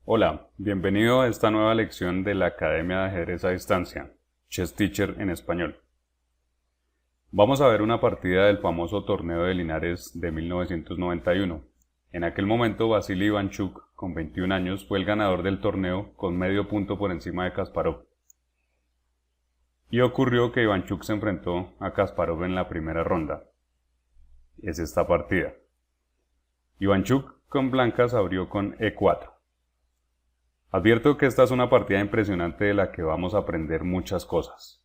Hola, bienvenido a esta nueva lección de la Academia de Ajedrez a Distancia, Chess Teacher en español. Vamos a ver una partida del famoso torneo de Linares de 1991. En aquel momento, Vasily Ivánchuk, con 21 años, fue el ganador del torneo con medio punto por encima de Kasparov. Y ocurrió que Ivánchuk se enfrentó a Kasparov en la primera ronda. Es esta partida. Ivánchuk con blancas abrió con E4. Advierto que esta es una partida impresionante de la que vamos a aprender muchas cosas.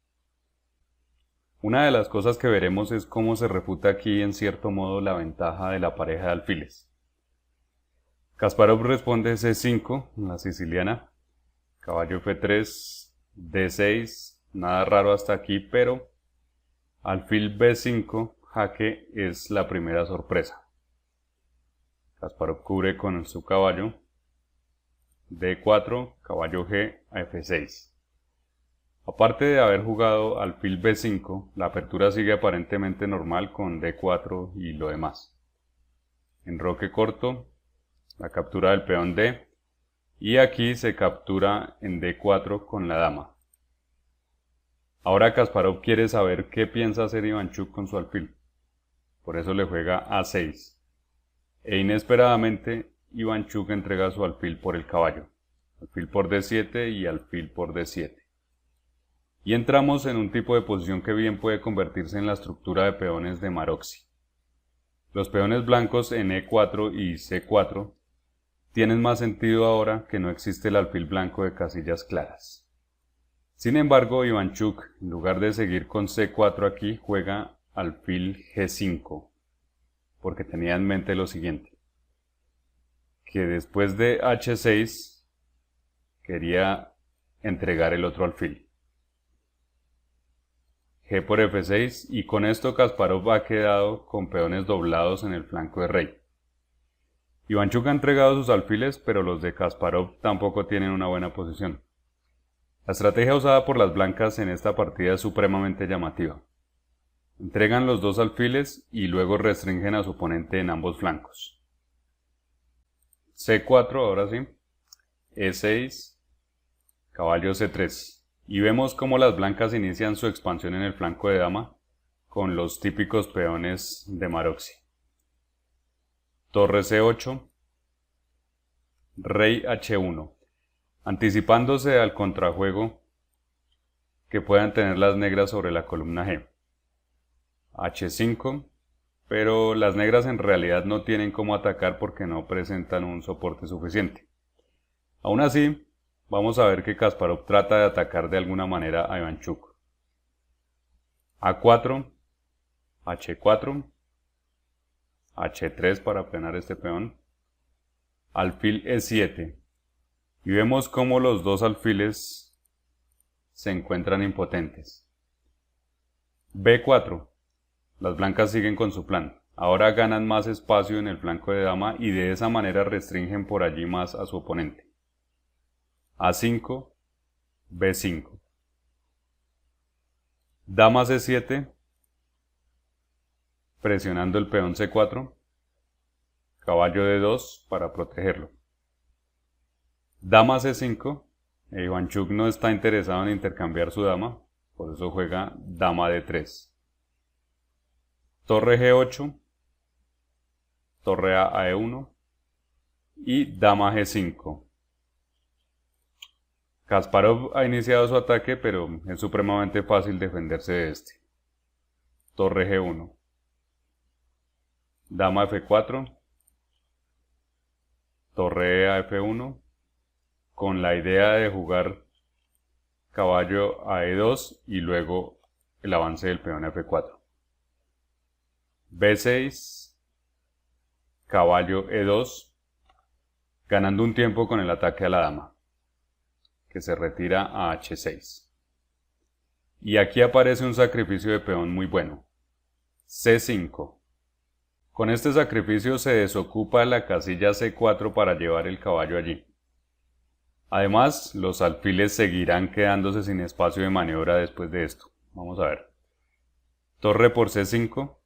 Una de las cosas que veremos es cómo se refuta aquí en cierto modo la ventaja de la pareja de alfiles. Kasparov responde C5, la siciliana, caballo F3, D6, nada raro hasta aquí, pero alfil B5, jaque es la primera sorpresa. Kasparov cubre con su caballo, D4, caballo G a F6. Aparte de haber jugado alfil B5, la apertura sigue aparentemente normal con D4 y lo demás. Enroque corto, la captura del peón D, y aquí se captura en D4 con la dama. Ahora Kasparov quiere saber qué piensa hacer Ivánchuk con su alfil, por eso le juega A6, e inesperadamente Ivánchuk entrega su alfil por el caballo, alfil por D7 y alfil por D7. Y entramos en un tipo de posición que bien puede convertirse en la estructura de peones de Maroczy. Los peones blancos en E4 y C4 tienen más sentido ahora que no existe el alfil blanco de casillas claras. Sin embargo, Ivánchuk, en lugar de seguir con C4 aquí, juega alfil G5, porque tenía en mente lo siguiente, que después de H6 quería entregar el otro alfil. G por F6 y con esto Kasparov ha quedado con peones doblados en el flanco de rey. Ivánchuk ha entregado sus alfiles, pero los de Kasparov tampoco tienen una buena posición. La estrategia usada por las blancas en esta partida es supremamente llamativa. Entregan los dos alfiles y luego restringen a su oponente en ambos flancos. C4, ahora sí, E6, caballo C3. Y vemos cómo las blancas inician su expansión en el flanco de dama con los típicos peones de Maroczy. Torre C8, rey H1, anticipándose al contrajuego que puedan tener las negras sobre la columna G. H5, pero las negras en realidad no tienen cómo atacar porque no presentan un soporte suficiente. Aún así, vamos a ver que Kasparov trata de atacar de alguna manera a Ivánchuk. A4, H4, H3 para frenar este peón, alfil E7, y vemos cómo los dos alfiles se encuentran impotentes. B4, las blancas siguen con su plan, ahora ganan más espacio en el flanco de dama y de esa manera restringen por allí más a su oponente. A5, B5. Dama C7, presionando el peón C4, caballo D2 para protegerlo. Dama C5, Ivánchuk no está interesado en intercambiar su dama, por eso juega dama D3. Torre G8, torre a E1 y dama G5. Kasparov ha iniciado su ataque, pero es supremamente fácil defenderse de este. Torre G1. Dama F4. Torre a F1. Con la idea de jugar caballo a E2 y luego el avance del peón a F4. B6. Caballo E2. Ganando un tiempo con el ataque a la dama, que se retira a H6. Y aquí aparece un sacrificio de peón muy bueno. C5. Con este sacrificio se desocupa la casilla C4 para llevar el caballo allí. Además, los alfiles seguirán quedándose sin espacio de maniobra después de esto. Vamos a ver. Torre por C5.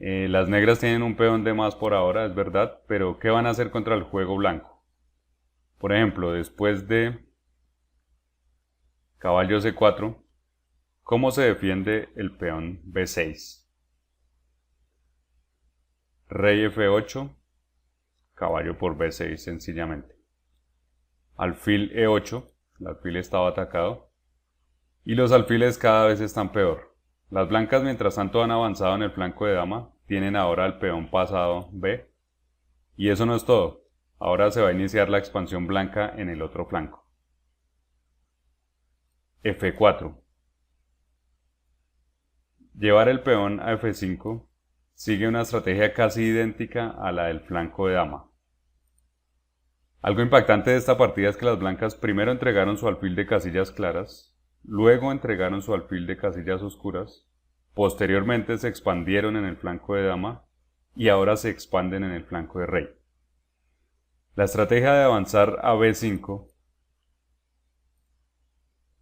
Las negras tienen un peón de más por ahora, es verdad, pero ¿qué van a hacer contra el juego blanco? Por ejemplo, después de caballo C4, ¿cómo se defiende el peón B6? Rey F8, caballo por B6 sencillamente. Alfil E8, el alfil estaba atacado. Y los alfiles cada vez están peor. Las blancas mientras tanto han avanzado en el flanco de dama, tienen ahora el peón pasado B. Y eso no es todo, ahora se va a iniciar la expansión blanca en el otro flanco. F4. Llevar el peón a F5 sigue una estrategia casi idéntica a la del flanco de dama. Algo impactante de esta partida es que las blancas primero entregaron su alfil de casillas claras, luego entregaron su alfil de casillas oscuras, posteriormente se expandieron en el flanco de dama y ahora se expanden en el flanco de rey. La estrategia de avanzar a B5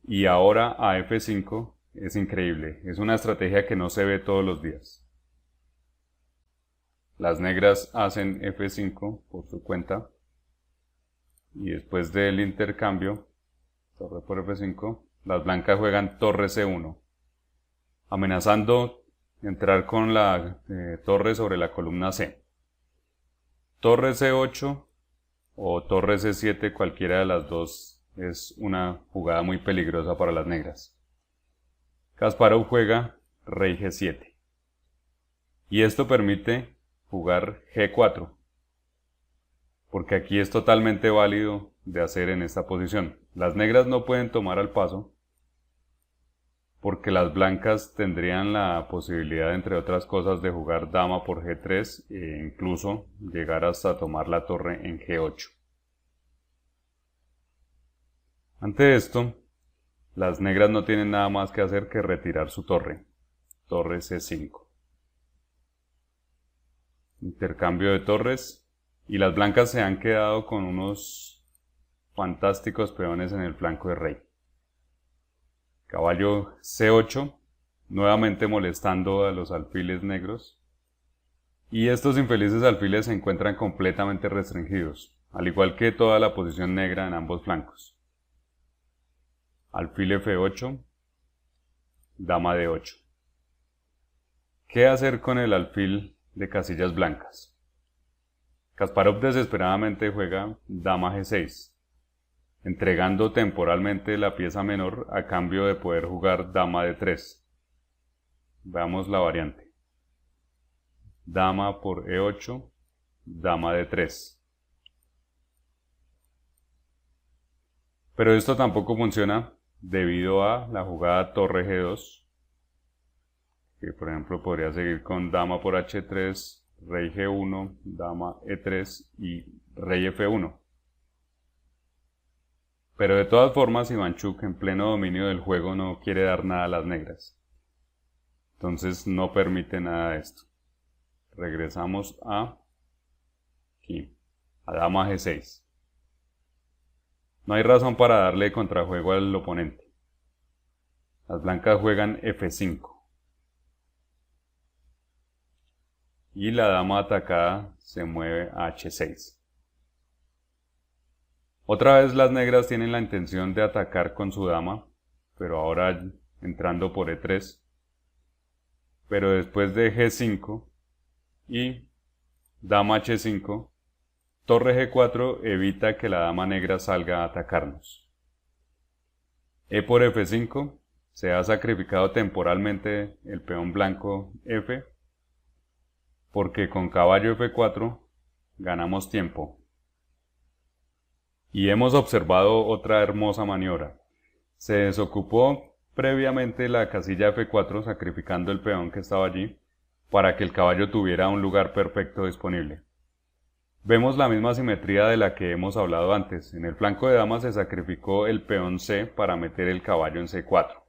y ahora a F5 es increíble, es una estrategia que no se ve todos los días. Las negras hacen F5 por su cuenta y después del intercambio, torre por F5, las blancas juegan torre C1, amenazando entrar con la torre sobre la columna C. Torre C8 o torre C7, cualquiera de las dos, es una jugada muy peligrosa para las negras. Kasparov juega rey G7. Y esto permite jugar G4, porque aquí es totalmente válido de hacer en esta posición. Las negras no pueden tomar al paso, porque las blancas tendrían la posibilidad, entre otras cosas, de jugar dama por G3 e incluso llegar hasta tomar la torre en G8. Ante esto, las negras no tienen nada más que hacer que retirar su torre, torre C5. Intercambio de torres y las blancas se han quedado con unos fantásticos peones en el flanco de rey. Caballo C8, nuevamente molestando a los alfiles negros. Y estos infelices alfiles se encuentran completamente restringidos, al igual que toda la posición negra en ambos flancos. Alfil F8, dama D8. ¿Qué hacer con el alfil de casillas blancas? Kasparov desesperadamente juega dama G6, entregando temporalmente la pieza menor a cambio de poder jugar dama D3. Veamos la variante. Dama por E8, dama D3. Pero esto tampoco funciona debido a la jugada torre G2, que por ejemplo podría seguir con dama por H3, rey G1, dama E3 y rey F1. Pero de todas formas Ivanchuk, en pleno dominio del juego, no quiere dar nada a las negras. Entonces no permite nada de esto. Regresamos aquí, a dama G6. No hay razón para darle contrajuego al oponente. Las blancas juegan F5. Y la dama atacada se mueve a H6. Otra vez las negras tienen la intención de atacar con su dama, pero ahora entrando por E3. Pero después de G5 y dama H5, torre G4 evita que la dama negra salga a atacarnos. E por F5, se ha sacrificado temporalmente el peón blanco F, porque con caballo F4 ganamos tiempo. Y hemos observado otra hermosa maniobra. Se desocupó previamente la casilla F4 sacrificando el peón que estaba allí para que el caballo tuviera un lugar perfecto disponible. Vemos la misma simetría de la que hemos hablado antes. En el flanco de dama se sacrificó el peón C para meter el caballo en C4.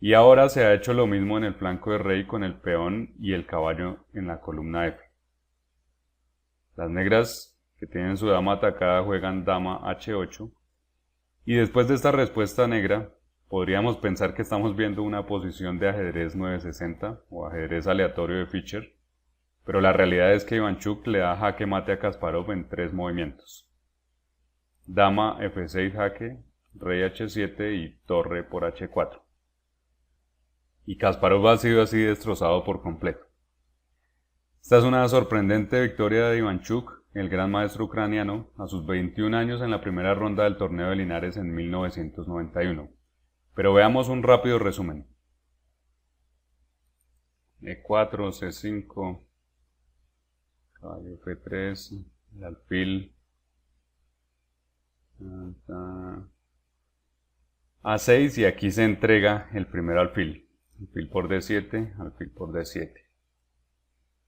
Y ahora se ha hecho lo mismo en el flanco de rey con el peón y el caballo en la columna F. Las negras que tienen su dama atacada juegan dama H8. Y después de esta respuesta negra, podríamos pensar que estamos viendo una posición de ajedrez 960 o ajedrez aleatorio de Fischer. pero la realidad es que Ivánchuk le da jaque mate a Kasparov en 3 movimientos. Dama F6 jaque, rey H7 y torre por H4. Y Kasparov ha sido así destrozado por completo. Esta es una sorprendente victoria de Ivánchuk, el gran maestro ucraniano, a sus 21 años en la primera ronda del torneo de Linares en 1991. Pero veamos un rápido resumen. E4, C5, caballo F3, el alfil, A6 y aquí se entrega el primer alfil. Alfil por D7, alfil por D7.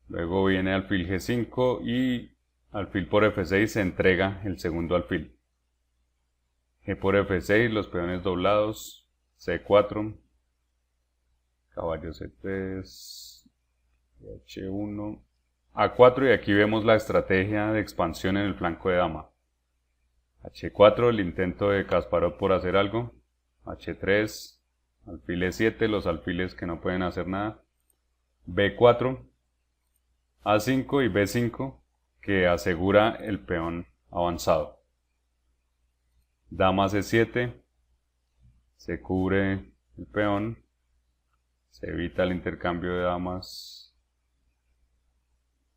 Luego viene alfil G5 y alfil por F6 se entrega el segundo alfil. G por F6, los peones doblados, C4, caballo C3, H1, A4 y aquí vemos la estrategia de expansión en el flanco de dama. H4, el intento de Kasparov por hacer algo, H3, alfil E7, los alfiles que no pueden hacer nada, B4, A5 y B5 que asegura el peón avanzado. Dama C7, se cubre el peón, se evita el intercambio de damas,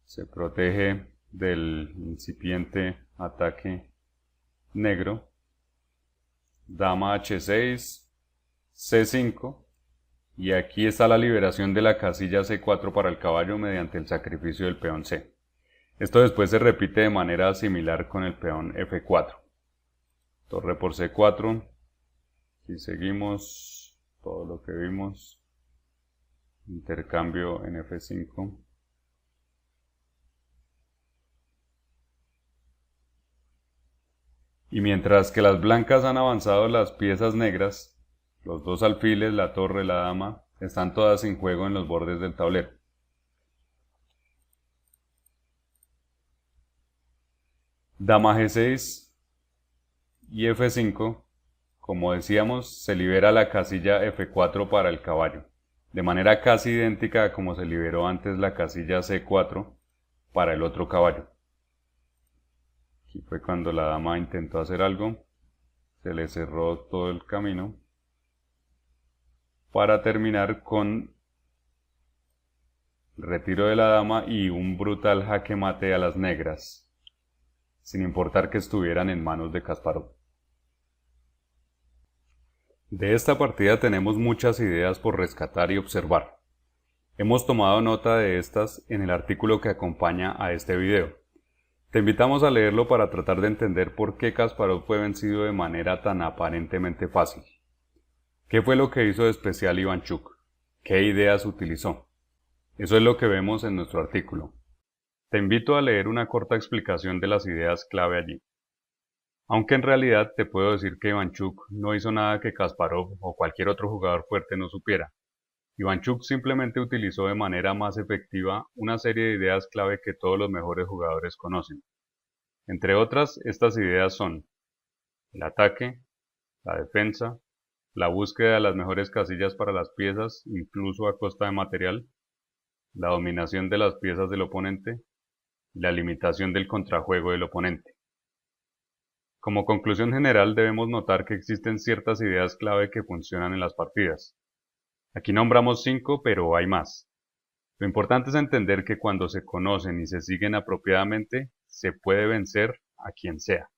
se protege del incipiente ataque negro. Dama H6, C5 y aquí está la liberación de la casilla C4 para el caballo mediante el sacrificio del peón C. Esto después se repite de manera similar con el peón F4. Torre por C4, y seguimos todo lo que vimos, intercambio en F5. Y mientras que las blancas han avanzado las piezas negras, los dos alfiles, la torre, la dama, están todas sin juego en los bordes del tablero. Dama G6 y F5, como decíamos, se libera la casilla F4 para el caballo, de manera casi idéntica a como se liberó antes la casilla C4 para el otro caballo. Aquí fue cuando la dama intentó hacer algo, se le cerró todo el camino, para terminar con el retiro de la dama y un brutal jaque mate a las negras, sin importar que estuvieran en manos de Kasparov. De esta partida tenemos muchas ideas por rescatar y observar. Hemos tomado nota de estas en el artículo que acompaña a este video. Te invitamos a leerlo para tratar de entender por qué Kasparov fue vencido de manera tan aparentemente fácil. ¿Qué fue lo que hizo de especial Ivánchuk? ¿Qué ideas utilizó? Eso es lo que vemos en nuestro artículo. Te invito a leer una corta explicación de las ideas clave allí. Aunque en realidad te puedo decir que Ivánchuk no hizo nada que Kasparov o cualquier otro jugador fuerte no supiera. Ivánchuk simplemente utilizó de manera más efectiva una serie de ideas clave que todos los mejores jugadores conocen. Entre otras, estas ideas son el ataque, la defensa, la búsqueda de las mejores casillas para las piezas, incluso a costa de material, la dominación de las piezas del oponente y la limitación del contrajuego del oponente. Como conclusión general debemos notar que existen ciertas ideas clave que funcionan en las partidas. Aquí nombramos 5, pero hay más. Lo importante es entender que cuando se conocen y se siguen apropiadamente, se puede vencer a quien sea.